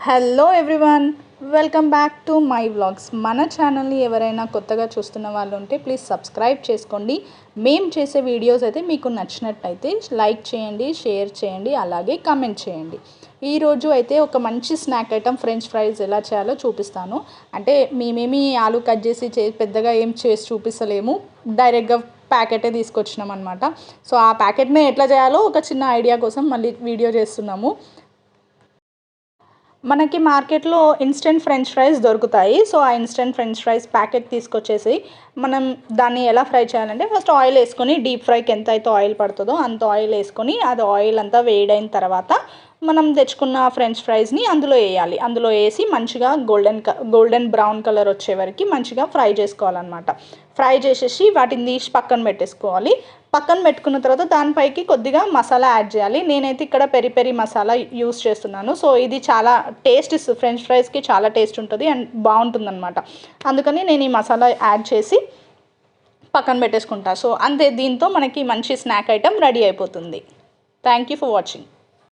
Hello everyone, welcome back to my vlogs. మన ఛానల్ని ఎవరైనా కొత్తగా చూస్తున్న వాళ్ళు ఉంటే ప్లీజ్ సబ్స్క్రైబ్ చేసుకోండి. మేము చేసే వీడియోస్ అయితే మీకు నచ్చినట్టయితే లైక్ చేయండి, షేర్ చేయండి, అలాగే కామెంట్ చేయండి. ఈరోజు అయితే ఒక మంచి స్నాక్ ఐటమ్ ఫ్రెంచ్ ఫ్రైస్ ఎలా చేయాలో చూపిస్తాను. అంటే మేమేమి ఆలు కట్ చేసి పెద్దగా ఏం చేసి చూపిస్తలేము, డైరెక్ట్గా ప్యాకెటే తీసుకొచ్చినాం అనమాట. సో ఆ ప్యాకెట్ని ఎట్లా చేయాలో ఒక చిన్న ఐడియా కోసం మళ్ళీ వీడియో చేస్తున్నాము. మనకి మార్కెట్లో ఇన్స్టెంట్ ఫ్రెంచ్ ఫ్రైస్ దొరుకుతాయి. సో ఆ ఇన్స్టెంట్ ఫ్రెంచ్ ఫ్రైస్ ప్యాకెట్ తీసుకొచ్చేసి మనం దాన్ని ఎలా ఫ్రై చేయాలంటే ఫస్ట్ ఆయిల్ వేసుకొని, డీప్ ఫ్రైకి ఎంత అయితే ఆయిల్ పడుతుందో అంత ఆయిల్ వేసుకొని, అది ఆయిల్ అంతా వేడైన తర్వాత మనం తెచ్చుకున్న ఫ్రెంచ్ ఫ్రైస్ని అందులో వేయాలి. అందులో వేసి మంచిగా గోల్డెన్ బ్రౌన్ కలర్ వచ్చే వరకు మంచిగా ఫ్రై చేసుకోవాలన్నమాట. ఫ్రై చేసేసి వాటిని తీసి పక్కన పెట్టేసుకోవాలి. పక్కన పెట్టుకున్న తర్వాత దానిపైకి కొద్దిగా మసాలా యాడ్ చేయాలి. నేనైతే ఇక్కడ పెరి పెరి మసాలా యూస్ చేస్తున్నాను. సో ఇది చాలా టేస్ట్ ఇస్తుంది, ఫ్రెంచ్ ఫ్రైస్కి చాలా టేస్ట్ ఉంటుంది అండ్ బాగుంటుందన్నమాట. అందుకని నేను ఈ మసాలా యాడ్ చేసి పక్కన పెట్టేసుకుంటా. సో అంతే, దీంతో మనకి మంచి స్నాక్ ఐటమ్ రెడీ అయిపోతుంది. Thank you for watching.